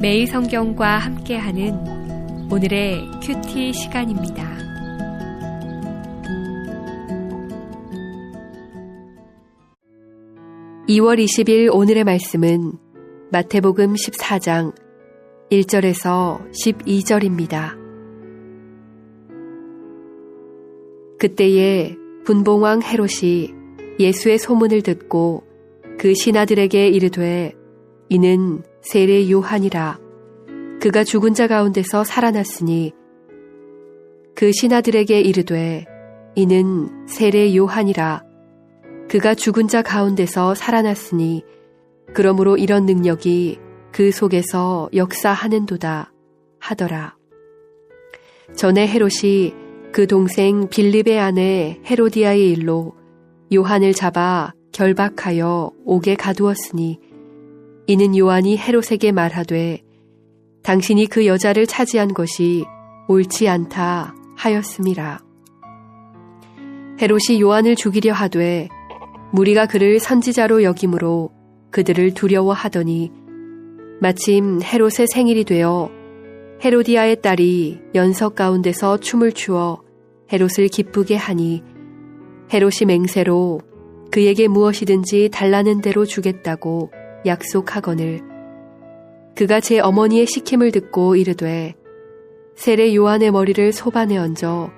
매일 성경과 함께하는 오늘의 큐티 시간입니다. (2월 20일) 오늘의 말씀은 마태복음 14장 1절에서 12절입니다. 그때에 분봉왕 헤롯이 예수의 소문을 듣고 그 신하들에게 이르되 이는 세례 요한이라. 그가 죽은 자 가운데서 살아났으니 그 신하들에게 이르되 이는 세례 요한이라. 그가 죽은 자 가운데서 살아났으니 그러므로 이런 능력이 그 속에서 역사하는도다 하더라. 전에 헤롯이 그 동생 빌립의 아내 헤로디아의 일로 요한을 잡아 결박하여 옥에 가두었으니 이는 요한이 헤롯에게 말하되 당신이 그 여자를 차지한 것이 옳지 않다 하였음이라. 헤롯이 요한을 죽이려 하되 무리가 그를 선지자로 여김으로 그들을 두려워하더니 마침 헤롯의 생일이 되어 헤로디아의 딸이 연석 가운데서 춤을 추어 헤롯을 기쁘게 하니 헤롯이 맹세로 그에게 무엇이든지 달라는 대로 주겠다고 약속하거늘 그가 제 어머니의 시킴을 듣고 이르되 세례 요한의 머리를 소반에 얹어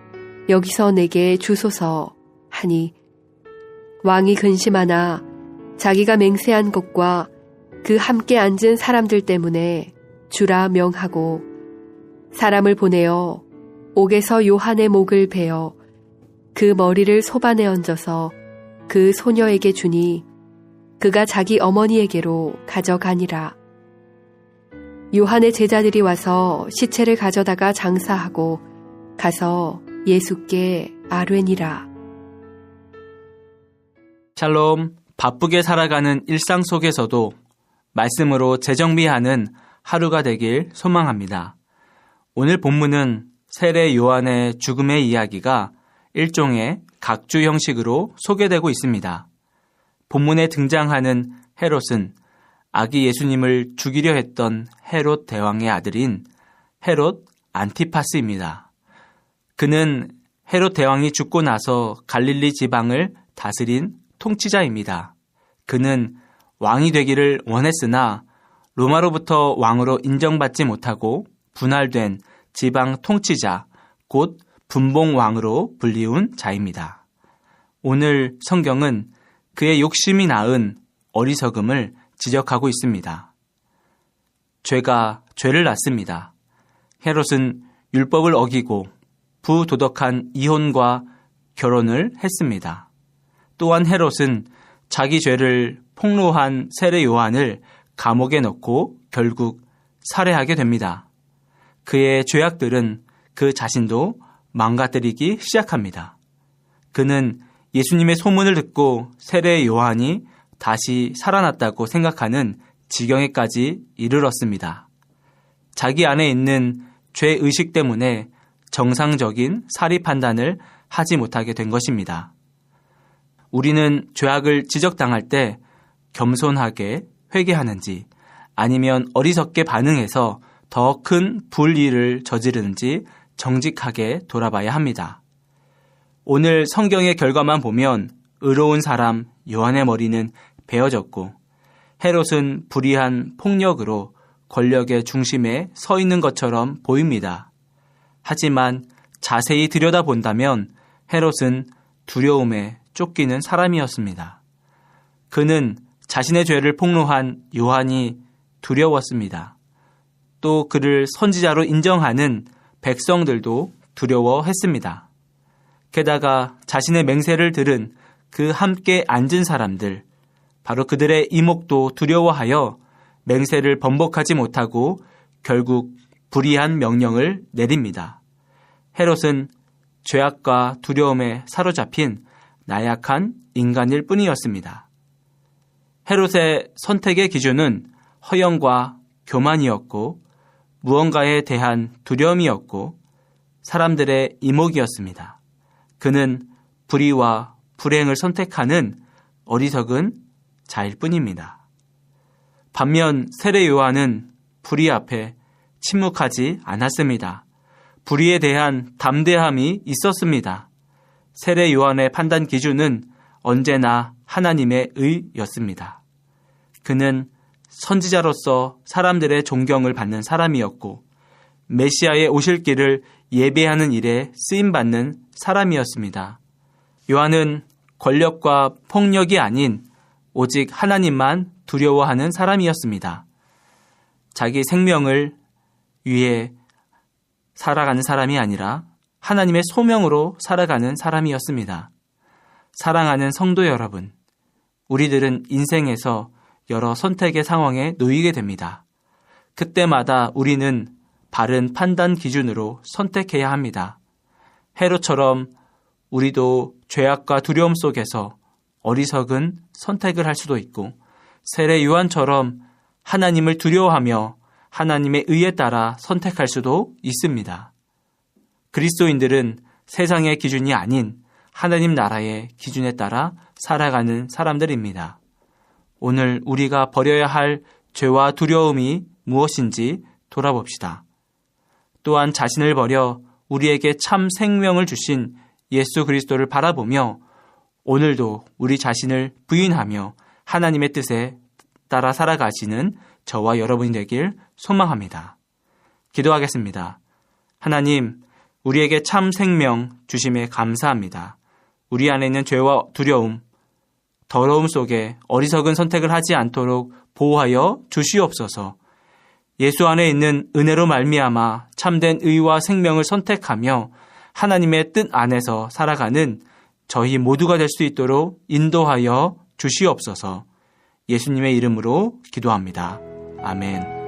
여기서 내게 주소서 하니 왕이 근심하나 자기가 맹세한 것과 그 함께 앉은 사람들 때문에 주라 명하고 사람을 보내어 옥에서 요한의 목을 베어 그 머리를 소반에 얹어서 그 소녀에게 주니 그가 자기 어머니에게로 가져가니라. 요한의 제자들이 와서 시체를 가져다가 장사하고 가서 예수께 아뢰니라. 샬롬, 바쁘게 살아가는 일상 속에서도 말씀으로 재정비하는 하루가 되길 소망합니다. 오늘 본문은 세례 요한의 죽음의 이야기가 일종의 각주 형식으로 소개되고 있습니다. 본문에 등장하는 헤롯은 아기 예수님을 죽이려 했던 헤롯 대왕의 아들인 헤롯 안티파스입니다. 그는 헤롯 대왕이 죽고 나서 갈릴리 지방을 다스린 통치자입니다. 그는 왕이 되기를 원했으나 로마로부터 왕으로 인정받지 못하고 분할된 지방 통치자, 곧 분봉왕으로 불리운 자입니다. 오늘 성경은 그의 욕심이 낳은 어리석음을 지적하고 있습니다. 죄가 죄를 낳습니다. 헤롯은 율법을 어기고 부도덕한 이혼과 결혼을 했습니다. 또한 헤롯은 자기 죄를 폭로한 세례 요한을 감옥에 넣고 결국 살해하게 됩니다. 그의 죄악들은 그 자신도 망가뜨리기 시작합니다. 그는 예수님의 소문을 듣고 세례 요한이 다시 살아났다고 생각하는 지경에까지 이르렀습니다. 자기 안에 있는 죄의식 때문에 정상적인 사리 판단을 하지 못하게 된 것입니다. 우리는 죄악을 지적당할 때 겸손하게 회개하는지 아니면 어리석게 반응해서 더 큰 불의를 저지르는지 정직하게 돌아봐야 합니다. 오늘 성경의 결과만 보면 의로운 사람 요한의 머리는 베어졌고 헤롯은 불의한 폭력으로 권력의 중심에 서 있는 것처럼 보입니다. 하지만 자세히 들여다본다면 헤롯은 두려움에 쫓기는 사람이었습니다. 그는 자신의 죄를 폭로한 요한이 두려웠습니다. 또 그를 선지자로 인정하는 백성들도 두려워했습니다. 게다가 자신의 맹세를 들은 그 함께 앉은 사람들, 바로 그들의 이목도 두려워하여 맹세를 번복하지 못하고 결국 불의한 명령을 내립니다. 헤롯은 죄악과 두려움에 사로잡힌 나약한 인간일 뿐이었습니다. 헤롯의 선택의 기준은 허영과 교만이었고 무언가에 대한 두려움이었고 사람들의 이목이었습니다. 그는 불의와 불행을 선택하는 어리석은 자일 뿐입니다. 반면 세례 요한은 불의 앞에 침묵하지 않았습니다. 불의에 대한 담대함이 있었습니다. 세례 요한의 판단 기준은 언제나 하나님의 의였습니다. 그는 선지자로서 사람들의 존경을 받는 사람이었고 메시아의 오실 길을 예배하는 일에 쓰임받는 사람이었습니다. 요한은 권력과 폭력이 아닌 오직 하나님만 두려워하는 사람이었습니다. 자기 생명을 위해 살아가는 사람이 아니라 하나님의 소명으로 살아가는 사람이었습니다. 사랑하는 성도 여러분, 우리들은 인생에서 여러 선택의 상황에 놓이게 됩니다. 그때마다 우리는 바른 판단 기준으로 선택해야 합니다. 헤롯처럼 우리도 죄악과 두려움 속에서 어리석은 선택을 할 수도 있고 세례 요한처럼 하나님을 두려워하며 하나님의 의에 따라 선택할 수도 있습니다. 그리스도인들은 세상의 기준이 아닌 하나님 나라의 기준에 따라 살아가는 사람들입니다. 오늘 우리가 버려야 할 죄와 두려움이 무엇인지 돌아봅시다. 또한 자신을 버려 우리에게 참 생명을 주신 예수 그리스도를 바라보며 오늘도 우리 자신을 부인하며 하나님의 뜻에 따라 살아가시는 저와 여러분이 되길 소망합니다. 기도하겠습니다. 하나님, 우리에게 참 생명 주심에 감사합니다. 우리 안에 있는 죄와 두려움, 더러움 속에 어리석은 선택을 하지 않도록 보호하여 주시옵소서. 예수 안에 있는 은혜로 말미암아 참된 의와 생명을 선택하며 하나님의 뜻 안에서 살아가는 저희 모두가 될 수 있도록 인도하여 주시옵소서. 예수님의 이름으로 기도합니다. 아멘.